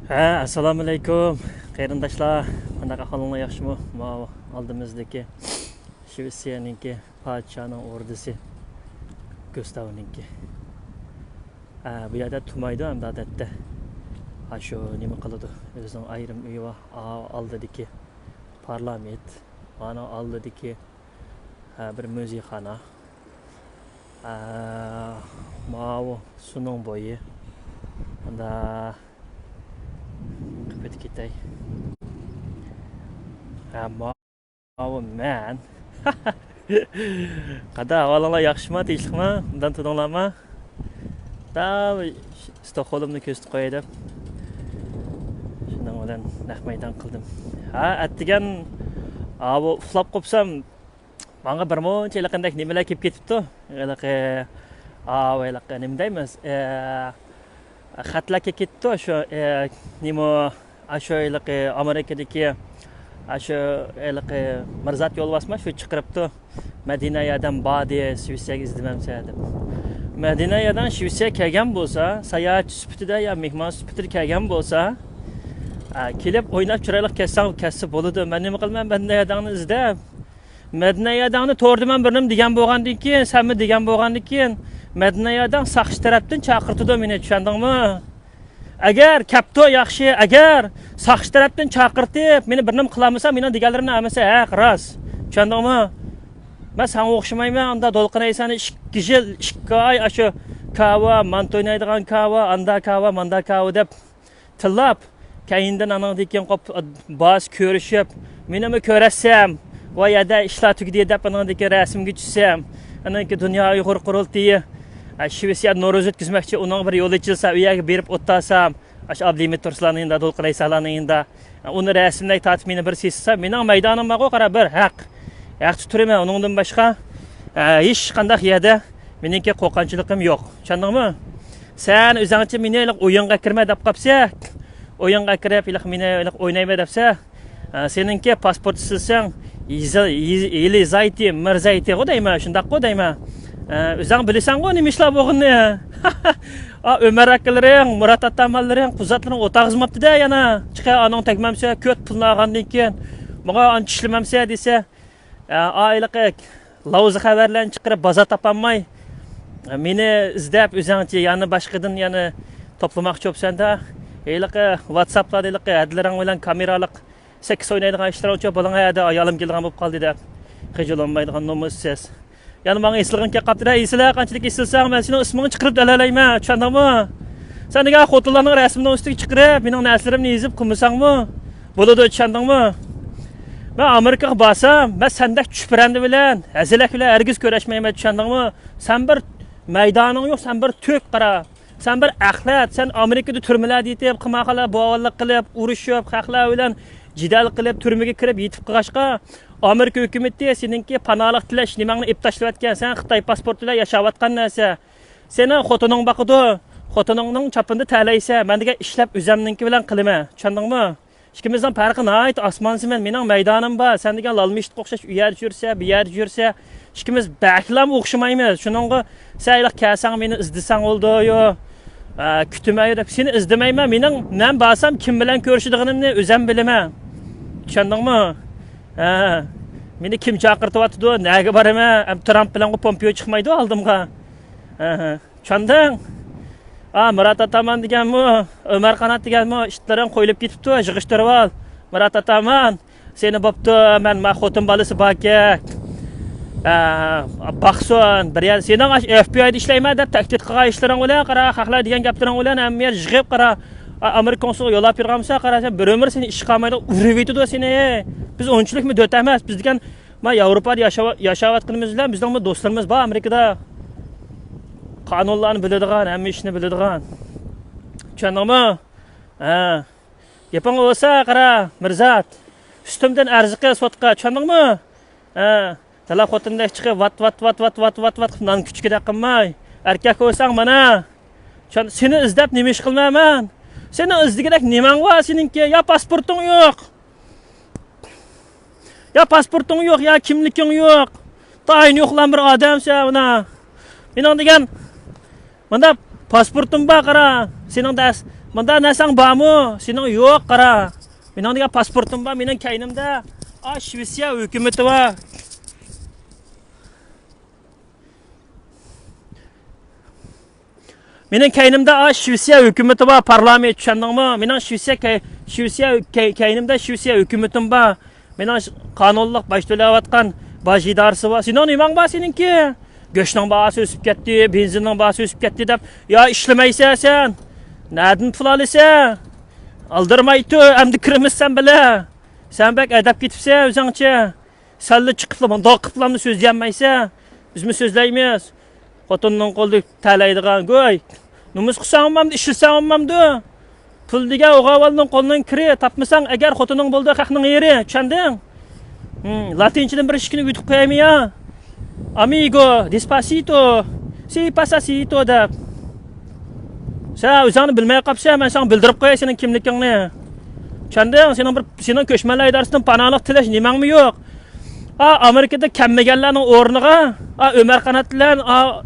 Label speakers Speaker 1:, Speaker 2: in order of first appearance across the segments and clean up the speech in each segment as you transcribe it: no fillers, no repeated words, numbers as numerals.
Speaker 1: Assalomu alaykum qarindoshlar. Qanaqa holinglar, yaxshimi? Mana oldimizdagi Shvetsiyaniki podshoning o'rdisi Gustavniki. Bu yerda tumaydi ham odatda. Shu nima qiladi? O'zining ayrim uyi va oldidagi parlament, mana oldidagi bir muzeyxona. Mana suning bo'yi. Unda qipet ketay. Oh man. Qada avvallar yaxshimi, tinchlikmi? Undan tudinglarmi? Da Stokholmni ko'zitib qo'yay deb. Shundan bilan naq maydon qildim. Attigan bu uxlab qopsam, menga bir muncha qanday nimalar kelib ketibdi. Nima deymiz? Xatlar kelib ketdi shu nima shu Amerikadagi shu Mirzat yo'lbosma shu chiqiribdi. Madinadan badi Shvetsiyaga izlamamsa deb. Madinadan Shvetsiyaga kelgan bo'lsa, sayohatchi sifatida yo mehmon sifatida kelgan bo'lsa, kelib o'ynab chiroyli kessa bo'ladi. Men nima qilman? Madinadan izlab Madinadan to'rdiman birnim degan bo'lgandan keyin, senmi degan bo'lgandan keyin Madinadan saqchi tarafdan chaqirtdi meni, tushundingmi? Agar kapto yaxshi, agar saqchi tarafdan chaqirtib, meni birnim qilamasa, meni deganlarimni amasa haq ras. Tushundingmi? Men senga o'xshamayman, unda do'lqinaysan 2 yil, 2 oy shu kava, mantoynaydigan kava, anda kava, manda kava deb tillab, keyindan anadagi qop bas ko'rishib, menimi ko'rasam, va yerda ishlar tugdi deb anadagi rasmga tushsam, anaki dunyo Uyg'ur qurultiyi Shvetsiya norozi o'tkazmoqchi, uning bir yo'l ochilsa, u yerga berib o'ttasam, Ablimit Turslanning da Do'lqinaysalarning da uni rasmlay tatib meni bir sessa, mening maydonimga qara bir haq tutiraman, uningdan boshqa hech qanday yerda meningki qo'rqinchilikim yo'q. Tushundingmi? Sen o'zingcha meni o'yinga kirma deb qopsa, o'yinga kirib, meni o'ynayma debsa, seningki pasport silsang, Yelizayti, Mirzayti qo'dayman, shunday qo'dayman. O'zing bilasan-ku nima ishlar bo'lganini. Ömer akalaring, Murat atamallaring, quzatlaring o'tag'izmabdi-da yana. Chiqa aning tegmamsa, ko'p pulni olgandan keyin, menga ancha ishlamamsa desa, oilaga lavzi xabarlarni chiqarib baza topolmay, meni izlab o'zingcha yana boshqadan yana to'plamoqchi bo'lsanda, WhatsApp'da adlaring bilan kameralik 8 o'ynaydigan ishlar uchun bo'langada ayolim kelgan bo'lib qoldi deb. Qijilanmaydigan nomussiz. Yani bana isliğin ki kaptira isliğe kançılık isilsem ben senin ismini çıkarıp dalalayma, tushundingmi? Sen nega xotinlarning rasmidan ustiga chiqarib, mening narsalarımni yezib qilmasangmi? Bo'ladi, tushundingmi? Men Amerikaga borsam, men sendek tushpirandi bilan, hazilak bilan hargiz ko'rashmayman, tushundingmi? Sen bir maydoning yo'q, sen bir to'k qara. Sen bir axlat, sen Amerikada turmalarda yetib, qimaqalar bo'g'onlik qilib, urushib, xalqlar bilan jidal qilib, turmaga kirib yetib qilg'ashqa, Amerika hukumati seninki panohlik tilash nimangni ib tashlayotgan, sen Xitoy pasporti bilan yashayotgan narsa. Seni xotining boqidi, xotiningning chapinda talaysa, men degan ishlab o'zimninki bilan qilaman. Tushundingmi? Ikkimizning farqi nihoyat osmonsiman, mening maydonim bor. Sen degan lalmishni o'xshash u yer yursa, bu yer yursa, ikkimiz baklam o'xshamaymiz. Shuningga sayliq kelsang meni izdasang oldi-yo. Kutmay deb seni izdamayman. Men borsam kim bilan ko'rishadiganimni o'zim bilaman. Tushundingmi? Meni kim chaqirtyapti, nega boraman? Trump bilan Pompeo chiqmaydi oldimga. Tushunding? Murat ataman deganmi, Ömer Qanat deganmi, ishlaring qo'yilib ketibdi, yig'ishtirib ol. Murat ataman, seni bo'pti, men xotin bolasi baka. Baxson, bir yer sening FBI'da ishlayman deb tahdid qilgan ishlaring bilan qara, xalqlar degan gaplaring bilan hamma yer yig'ib qara. Amerika konsul yo'lab bergansa, qarasa bir umr seni ish qilmaydi, urib yetadi seni. Biz o'nchilikmi do'st emas, biz degan men Yevropada yashayotganimiz bilan bizning do'stlarimiz bor Amerikada. Qonunlarni biladigan, hamma ishni biladigan. Tushundingmi? Gaping bo'lsa, qara, Mirzat. Ustimdan arziqqa sotqa, tushundingmi? Tala xotinda chiqib vat nan kuchkida qilmay. Erkak bo'lsang mana. Seni izlab nima ish qilmayman? Seni izdigidak nimang bor seninki? Ya pasporting yo'q. Ya pasporting yo'q, ya kimliging yo'q. Tayin yo'qlan bir odamsan buna. Mening degan, menda pasportim bor qara. Senin de bunda narsang bormi? Sening yo'q, qara. Mening degan pasportim bor, mening kaynimda Shvetsiya hukumati bor. Mening kaynimda Shvetsiya hukumati bor, parlament, tushundingmi? Mening Shvetsiya kaynimda Shvetsiya hukumatim bor. Mening qonunliq baş to'layotgan baş idorasi bor. Sening nimang bor seninki? Go'shtning bahası o'sib ketdi, benzinning bahası o'sib ketdi deb, ya ishlamaysan sen. Nereden pul alasan? Aldırmaydı, endi kirmizsen bile. Sen bek edep gitipsen özünce. Senle çıkıp mındak qıplamni so'zlayolmaysan. Biz mi so'zlaymiz? Xotinning qo'lida talaydigan go'y. Numus qilsang olmamdi, ishlasan olmamdi. Pul degan o'g'avalning qo'lidan kiri, topmasang agar xotining bo'ldi, haqning yeri, tushunding? Latinchadan bir ishkini yutib qo'yaymi ya? Amigo, despacito, si pasacito deb. Sen o'zingni bilmay qolsan, men sana bildirib qo'yay sening kimligingni. Tushunding? Sening ko'chmanlar idorasidan panohlik tilash nimangmi yo'q? Amerikada kammaganlarning o'rniga, Ömer Qanatlar,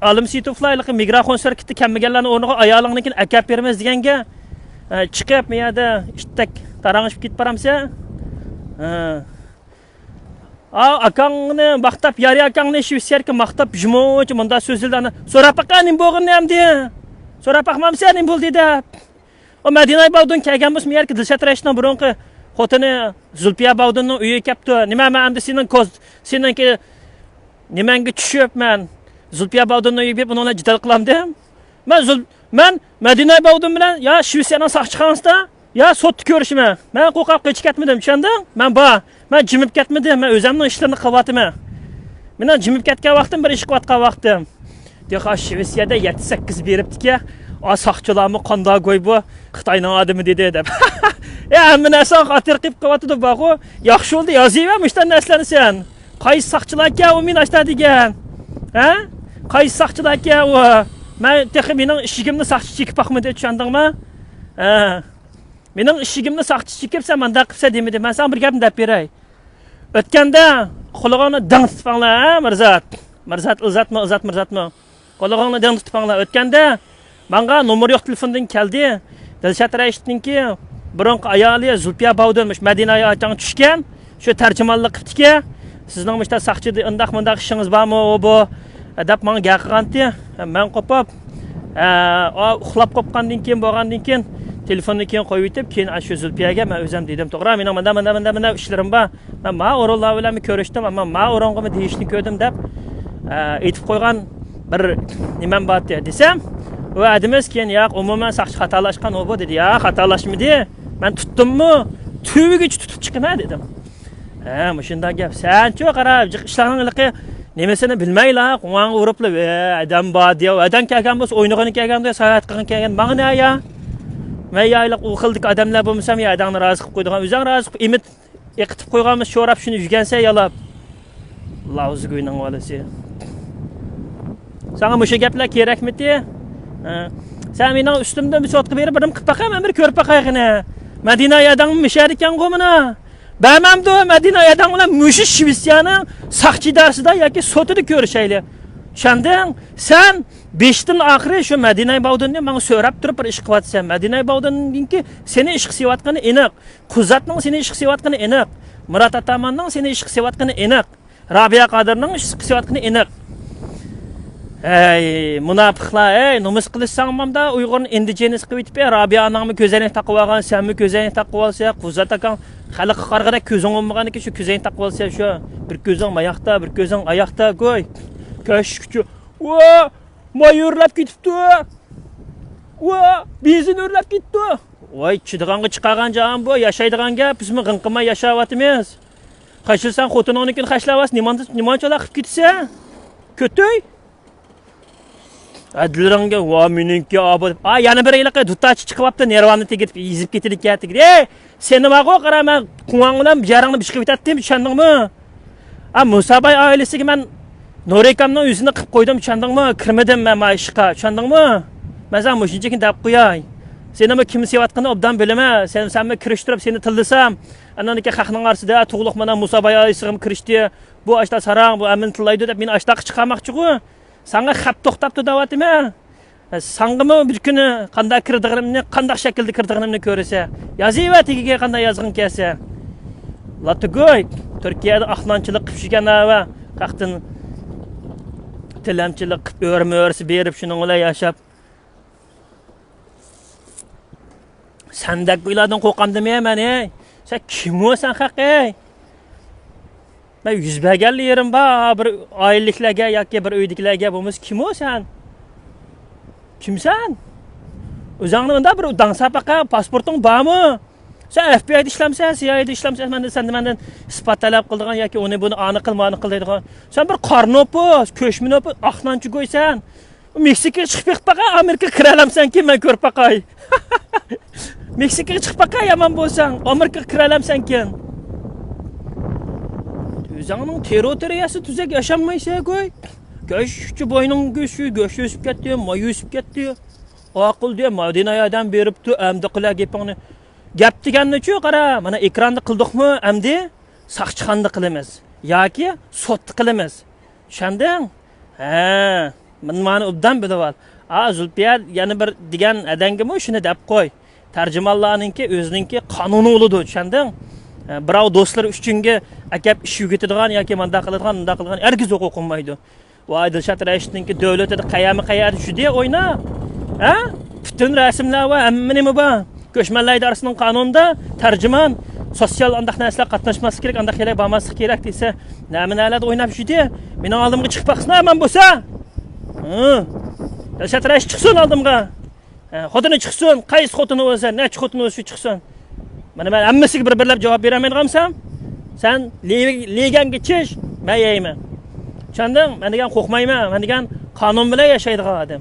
Speaker 1: Alim Sitovlarlik migrafon serkiti kammaganlarning o'rniga ayolingnikini akab beramiz deganga chiqib men yerda ishtak tarang'ishib ketib boramsan. Akangni maqtab, yari akangni Shvetsiyadagi maqtab jimo'chi bunda so'zildan so'rab baqaning bo'g'inni ham de. So'rab baqmamsan nim bo'ldi deb. O Madina Bawdun kelgan bo'lsa, men yerga Dilshod Rashidning burunqi xotini Zulfiya Bawdunning uyiga kelibdi. Nima men endi seningki nimanga tushib men Zulfiya Bawdunning uyiga borib uni jidal qilamdim. Men Madina Bawdun bilan ya Shvetsiyaning saqchixonasida ya sotni ko'rishman. Men qo'rqib qochib ketmadim, tushunding? Men jimib ketmadim, men o'zimning ishlarimni qilyapman. Meni jimib ketgan vaqtim bir ish qilayotgan vaqtim. Dexa Shvetsiyada 7-8 beribdi-ki, saqchilarmi qanday go'y bu Xitoyning odami dedi deb. Hamma narsa xotir qilib qo'yatdi baxo. Yaxshi bo'ldi, yozavermi ishdan narsalarni sen. Qaysi saqchilar ekan u men ashta degan? Qaysi saqchilar ekan u? Men texi mening ishigimni saqchi chekib boqmadi, tushundingmi? Mening ishigimni saqchi chekibsan, menda qilsa demadi. Men sana bir gapni deb beray. O'tganda qulig'ini dang tutibanglar, Mirzat. Mirzat Mirzatmi? Qulig'ini dang tutibanglar. O'tganda menga nomer yo'q telefondan keldi. Dilshod Rashidningki burunqi ayoli Zulfiya Bawdunmish Madinaga achang tushgan. Shu tarjimonlik qilibdiki, sizning mishta saqchi undaq ishingiz bormi bu? Deb menga gap qilgandi. Men qopib, uxlab qopgandan keyin bo'lgandan keyin telefonni keyin qo'yib yetib, keyin shu Zulfiyaga men o'zim dedim, to'g'ri, mening mana ishlarim bor. Men o'rinlar bilan ko'rishdim, ammo men o'ringimni deyishni ko'rdim deb aytib qo'ygan bir nimam bor desam, u adimiz keyin yo'q, umuman saqchi xatolashgan u bu dedi. Ya, xatolashmadi. Men tutdimmi? Tuvigacha tutib chiqaman dedim. Shunday gap. Sen-chi qarab, ishlarningligi nimasini bilmaylar, quvonga uriblar. Adam bor deya, adam kelgan bo'lsa, o'ynag'ini kelganda, sayohat qilgan kelgan, manga ya. Men yayliq u xildik odamlar bo'lmasam, ya adamni rozi qilib qo'ydigan, o'zing rozi qilib imit yiqitib qo'yganmiz, sho'rab shuni yurgansa yalab. Alloh o'zi go'yning valasi. Sana bu gaplar kerakmidi? Sen mening ustimda bisotga berib birim qilib baqaman, bir ko'rib baqayg'ina. Madina yadang mishar ekan qo'mina. Ba'mamdi Madina yadang bilan mushi Shvetsiyaning saqchi darsida yoki sotida ko'rishayli. Tushunding? Sen 5dan oxiri shu Madina Bawdunni menga so'rab turib bir ish qilyapsan. Madina Bawdunninki seni ish qilsayotgani aniq. Quzatning seni ish qilsayotgani aniq. Murat Atamanning seni ish qilsayotgani aniq. Rabiya Qodirning ish qilsayotgani aniq. Munofiqlar, nomus qilishsangmamda Uyg'urni indigenis qilib yetib, Rabiya anamni ko'zini taqib olgan, senmi ko'zini taqib olsa, Quzat akang xalqqa qarg'ada ko'zing olmaganiki shu ko'zini taqib olsa, shu bir ko'zing oyoqda, bir ko'zing oyoqda qo'y. Ko'shkuchi. Mayurlab ketibdi. Bezin o'rlab ketdi. Voy, chidig'anga chiqargan jam bu, yashaydigan gap, bizmi g'inqimay yashayapmiz. Qashilsan xotiningnikini xashlavas, nimanchalar qilib ketsa? Ko'toy. Adilanga va meningki obod. Yana bir yiliqqa dutachi chiqibdi, nervamni tegib yezib ketidik. Sen nimaga qaraman, quvang bilan jarangni bir chiqib ketdim, tushundingmi? Musabay oilasiga men Norekamning o'zini qilib qo'ydim, tushundingmi? Kirmadim men ishqa, tushundingmi? Men sen shunchaki deb qo'yay. Sen nima kim sevayotganini obdan bilama. Senmi kirishtirib seni tillasam, ananiki haqning arsida tug'liq mana Musabay oilasiga kirishdi. Bu ashta sarang, bu amin tillaydi deb meni ashta chiqarmoqchi-ku. Sana xap to'xtabdi davatimi? Sangımı bir kuni qanday kirdig'inimni, qanday shaklda kirdig'inimni ko'rsa, yoziva tegiga qanday yozg'im kelsa. Latugoy Turkiyada aqlanchilik qilib yurgan va qaqtin tilamchilik qilib o'rma-o'rsi berib shuning bilan yashab. Sandak bulardan qo'rqamdim men, ey. Sen kim o'san haqay? Men yuz berganli yerim bor, bir oyliklarga yoki bir uydagilarga bo'lmas kim o'san? Kimsan? O'zingni unda bir dansapaqa pasporting bormi? Sen FBI'da ishlamsan, CIA'da ishlamsan, mendan isbot talab qildigan yoki uni buni aniq qil deydigan. Sen bir qarnopos, ko'shminopos, aqlanchi qo'ysan. Meksikaga chiqib baqa, Amerika kira olamsan-ki, men ko'rib baqay. Meksikaga chiqib baqa yomon bo'lsang, Amerikaga kira olamsan-ki. O'zingning territoriyasi tuzak yashamaysan qo'y. Go'shchi boyning go'sh o'sib ketdi, moy o'sib ketdi. Aql diye Madinadan beribdi, amdi qilar gapingni. Gap deganni-chu qara, mana ekranda qildikmi, amdi saqchixonda qilamiz yoki sotda qilamiz. Tushunding? Ha, men mani obdan bilib ol. Zulfiyar yana bir degan adangimi shuni deb qo'y. Tarjimonlarninki o'zininki qonuni bo'ladi, tushunding? Birov do'stlar uchunga akab ish yugitadigan yoki manda qiladigan hargiz o'qimaydi. Voy Dilshod Rashidninki davlatida qayami shudi o'yna. Ha? Bütün rasmlar va hammanimi bor. Göçmenler idarəsinin qanununda tərcüman sosial andaq nəsələr qatnaşması kerak, andaq yerə barması kerak desə, nəminələrdə oynab şüdü. Mənim aldımğa çıxıb baxsın mən bolsa. Dilshod Rashid çıxsın aldımğa. Xotini çıxsın, qaysı xotini olsa, neçə xotini olsa çıxsın. Mana mən hammasiga bir-birlab javob beramaydigansam, sen legamga chish, men yeyman. Tushunding? Men degan qo'rqmayman, men degan qonun bilan yashaydigan odam.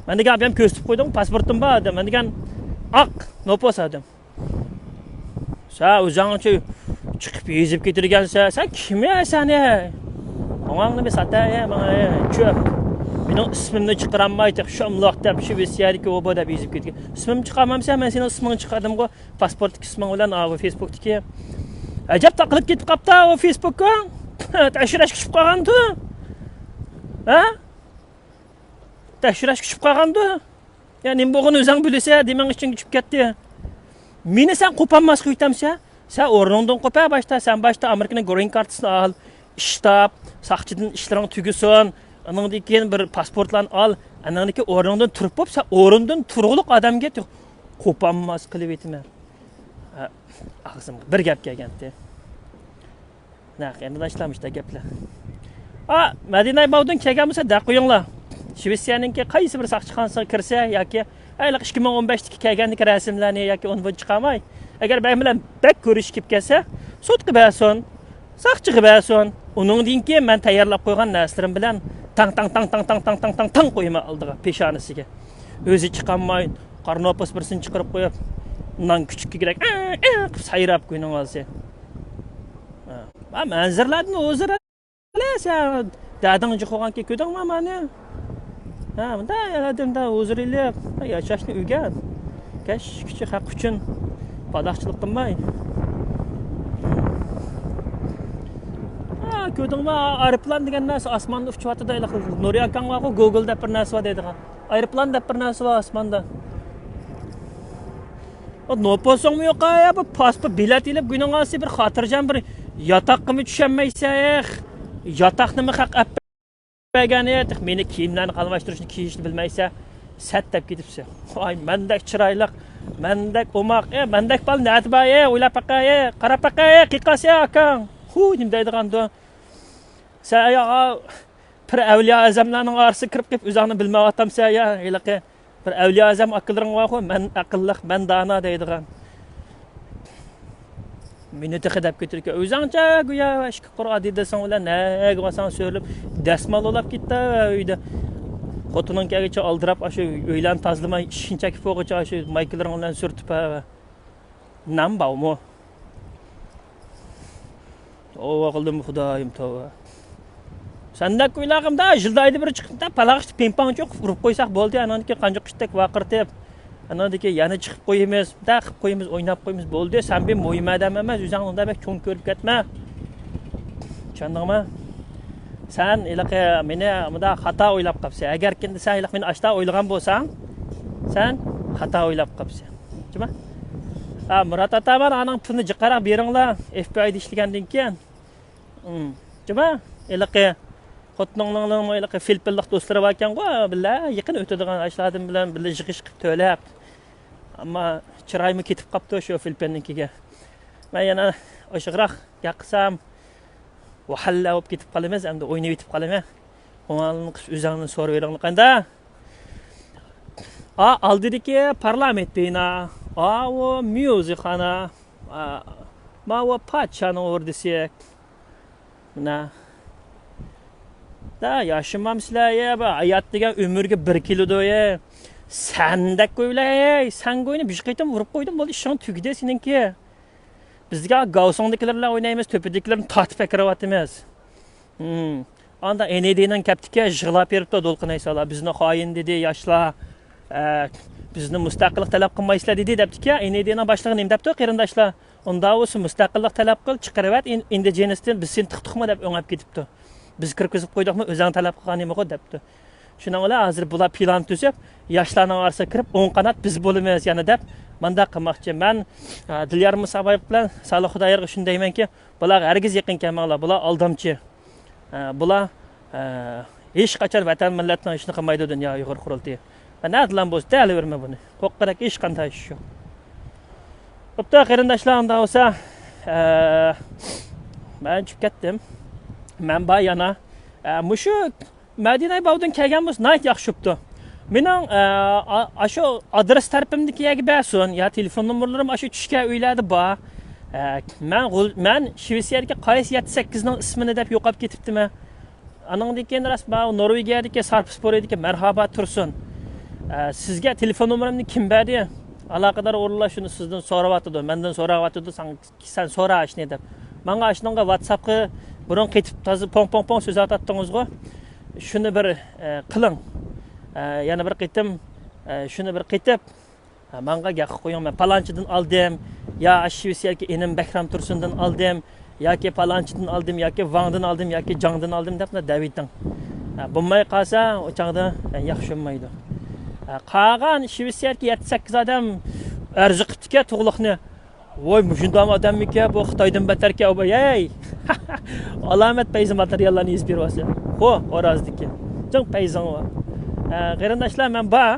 Speaker 1: Men degan ham ko'rsatib qo'ydim, pasportim bor odam. Men degan aq nopos adam. Sen o'zingcha chiqib yezib ketirgansan, sen kimsan ey? Mangni bir sataya, mana ko'p. Mening ismimni chiqarammaydi, shumloq deb shu vesiyadagi obo deb yezib ketgan. Ismim chiqarmamsan, men sening ismingni chiqardim-ku, pasportdagi isming bilan Facebookdagi. Ajab taqilib ketib qapti o Facebookka. Tashirash kishib qolgandi. Ha? Tashirash kishib qolgandi. Yani bugün özün bilirse demen için küçük gitti. Meni sen kopanmaz kuytamsa, sen ornundan kopa başta, sen başta Amerika'nın green card'ını al, iştap, sakçıdan işlerini tügüsün, anındaki bir pasportlarını al, anındaki ornundan turup hop, sen ornundan turuluk adam getir. Kopanmaz kılıp etme. Ağzım bir gap geldi. Ne, yani başlamış da gaplar. Madina'ya bağdın kelganmisa da qo'yinglar. Shvetsiyaninki qaysi bir saqchixonasiga kirsa yoki ayliq 2015dagi kelgandagi rasmlarni yoki uni chiqarmay, agar men bilan bak ko'rish kelib kelsa, sotqi bersin, saqchiga bersin. Uningdan keyin men tayyorlab qo'ygan narsalar bilan tang qo'yma oldiga peshonasiga. O'zi chiqarmay, qarnopos birsini chiqarib qo'yib, undan kichik kerak qilib sayrab qo'yning olsa. Manzirlarni o'zira sen dadingni qo'yganki ko'dingmi meni? Ha, bunda adamda o'zirilib, yashashni o'rgan. Kichik haq uchun badaqchilik qilmay. Ko'rdingmi, aeroplan degan narsa osmonda uchyotida, Nuriy akang bor-ku, Google'da bir narsa bor deydigan. Aeroplan deb bir narsa bor osmonda. O noposongmi yo'q, bu pasport bilet ilib guning olsa bir xotirjam bir yotoqqa tushanmaysan. Yotoqnimi haq Begani meni kiyimlarni qalmashtirishni kiyishni bilmaysa, sat deb ketibsa. Voy, mendak chiroyliq, mendak o'moq, mendak bal natba, o'ylab baqa, qarab baqa, qiqasi akang. Nim deydiganda. Sen ya bir avliyo azamlarning orasi kirib kelib o'zingni bilmayaptamsa, iliqi bir avliyo azam aqllaring bor-ku, men aqlliq, men dono deydigan. Meni texdab ketirgan. O'zingcha go'yo ishqi Qur'on desan ular nega vasan so'rib dasmal olib ketdi uyda. Xotining kelgacha oldirab o'sha uylarni tozlamay shunchaki fo'g'icha o'sha mayklaring bilan surtib nam bormi? Tova qildim xudoyim tova. Sandak o'ylagimda jildaydi bir chiqibda palag'ishni ping-pong urib qo'ysak bo'ldi, ananiki qancha qishdak vaqirtib. Anadaki yana chiqib qo'yamiz, da qilib qo'yamiz, o'ynab qo'yamiz bo'ldi. Sen men mo'ymadam emas, o'zing unda bek cho'ng ko'rib ketma. Tushundingmi? Sen ilaqi meni bunda xato o'ylab qolibsan. Agar endi sen ilaq meni ashta o'ylagan bo'lsang, sen xato o'ylab qolibsan. Jima? Murat ota mana aning pulni jiqaraq beringlar, FBI da ishlagandan keyin. Jima? Ilaqi xotiningning ilaqi filpilliq do'stlari bor ekan-ku, billa yaqin o'tadigan ashlardan bilan billa yig'ish qilib to'lab. Ammo chiroyim ketib qopti shu filpinnikiga. Men yana o'shiqroq yaqsam vahalla olib ketib qolamiz, endi o'ynab yetib qolaman. O'g'alning o'zingni so'rab beringlar qanda. Aldidagi parlament bina, o musiqana, ma o patchani o'rdisak. Mana da yaşamamsizlar ya, hayat degan umrga 1 kilodoya. Sendek o'ylay, sen qo'yni bir qaytam urib qo'ydim, bo'ldi, ishing tugdi seninki. Bizga Gavsondagilarla o'ynaymiz, to'pidagilarni tortib akiryapmiz. Anda ND'dan kaptika yig'lab beribdi Do'lqin Aysolar. Bizni xoin dedi, yoshlar, bizni mustaqillik talab qilmaysizlar dedi debdi-ki, ND'dan boshlig'i nima debdi, qarindoshlar? Unda o'zi mustaqillik talab qil, chiqarib indigenisdan biz sen tiqtiqmi deb o'ngab ketibdi. Biz kirgizib qo'ydikmi, o'zing talab qilgan nima debdi. Shundan bilan hozir bular plan tuzib, yoshlarning orasiga kirib, 10 qanot biz bo'lamiz yana deb manda qilmoqchi. Men Dilyar Musaboyev bilan Saloh Xudoyerga shundaymanki, bular hargiz yaqin kelmanglar, bular aldamchi. Bular hech qachon vatan millatning ishini qilmaydi dunyo Uyg'ur qurultiyi. Men nadilan bo'lsa, dalaverma buni. Qo'qqarak hech qanday ish yo'q. Bo'pti, qarindoshlarim da bo'lsa, men chiqib ketdim. Men ba yana mushu Madina Bavdan kelgan bo'lsa, nayt yaxshi bo'pti. Mening shu adres tarafimdagiga bersin, ya telefon nomerlarim shu tushgan uylarda bor. Men Shvetsiyaga qaysi 78 ning ismini deb yo'qolib ketibdimi? Aningdan keyin rasman Norvegiyadagi Sarpsporedagi marhaba tursin. Sizga telefon nomerimni kim berdi? Aloqador o'rinlar shuni sizdan so'rayotdi, mendan so'rayotdi, sen so'ra ishni deb. Menga shunga WhatsAppga burun ketib pong so'z atdingiz-ku. Shuni bir qiling. Yana bir qitim shuni bir qitib menga gaq qo'ying, men palonchidan oldim, ya Shvetsiyaga enim Bakram Tursundan oldim, yoki palonchidan oldim, yoki Vangdan oldim, yoki Jangdan oldim deb daviting. Bo'lmay qolsa, o chaqda yaxshi bo'lmaydi. Qolgan Shvetsiyaga 78 odam arzu qilibdi-ki, to'g'liqni. Voy, shunday odammi-ki, bu Xitoydan battarki, ey. Alomat payzi materiallarni yozib beryapsiz. Ho, orazdiki. Jang payzing bor. Qarindoshlar, men bor.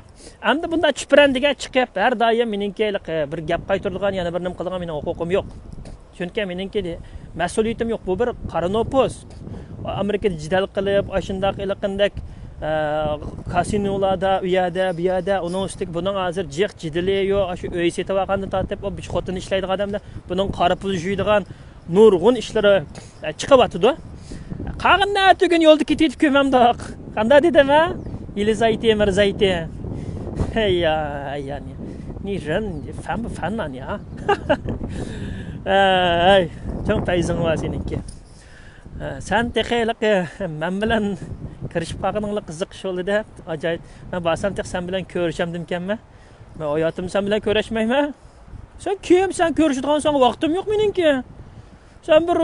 Speaker 1: Endi bunda chiprandiga chiqib, har doim meningki bir gap qaytiradigan, yana bir nim qiladigan mening huquqim yo'q. Chunki meningki mas'uliyatim yo'q. Bu bir qarinopos. Amerikada jidal qilib, ashundaq ilqindak kasinolarda, uyada, bu yerda, uning ustiga buning hozir jiq jidili yo'q. Shu uy setib olgandan tortib, o bish xotin ishlaydigan odamlar buning qora pul yuydigan nurg'un ishlari chiqyapti-da. Qag'inda tugun yo'lda ketib ko'mamdoq. Qanday dedim-a? Yelizayti Mirzayti. Hey ya, yani. Ni ren fan ya. Ay, çok payzing var seninki. Sen teqiylik men bilan kirishib qolganinglar qiziqish bo'ldi. Ajoyib. Men borsam teq sen bilan ko'rishamdim ekanman. Men hayotim sen bilan ko'rishmayman. Sen kim? Sen ko'rishadigan sen vaqtim yo'q meningki. Sen bir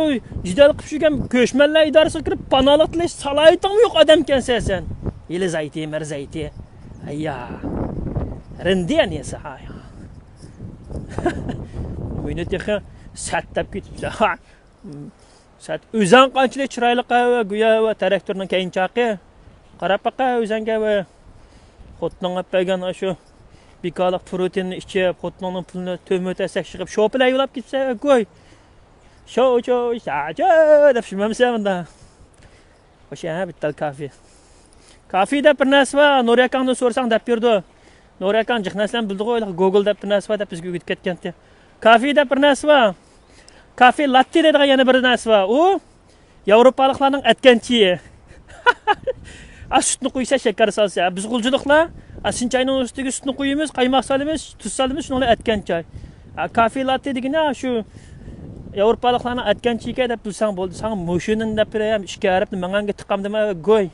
Speaker 1: jidal qilib shurgan ko'shmanlar idorasiga kirib panolik tilash salohiyating yo'q odam ekansan sen. Yelizayti Mirzayti. Ayya. Rendiyan esa ha. Meni teq sattab ketibsan. Sat o'zing qanchalik chiroyli qava go'yo va traktorning keyinchaqi qarab baqa o'zingga va xotning appagan shu bikoliq proteinni ichib xotning pulni to'matasak chiqib sho'pilar yo'lab ketsa qo'y sho deb shimamsan bunda o'sha bitta kafe deb bir narsa va No'rakandan so'rasang deb berdi. No'rakan jihnasdan bildi qo'y Google deb bir narsa deb bizga o'tib ketgan. Kafe deb bir narsa kafe latte deydigan yana bir narsa bor. U Yevropaliklarning aytganchi. Sutni qo'ysa, shakar solsa, biz g'uljiliklar sinchayning ustiga sutni qo'yamiz, qaymoq solamiz, tuz solamiz, shuni aytgancha. Kafe latte degina shu Yevropaliklarning aytganchiga deb bilsang bo'ldi. Sen mo'shinin deb berayam, ishga arab manga tiqamdima go'y.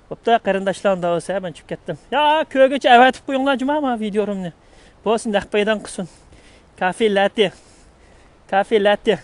Speaker 1: Bo'pti, qarindoshlarim da bo'lsa, men chiqib ketdim. Ya, ko'gacha avatib qo'yinglar jumama videomni. Bo'lsin, naqpaydan qilsin. Kafe latte.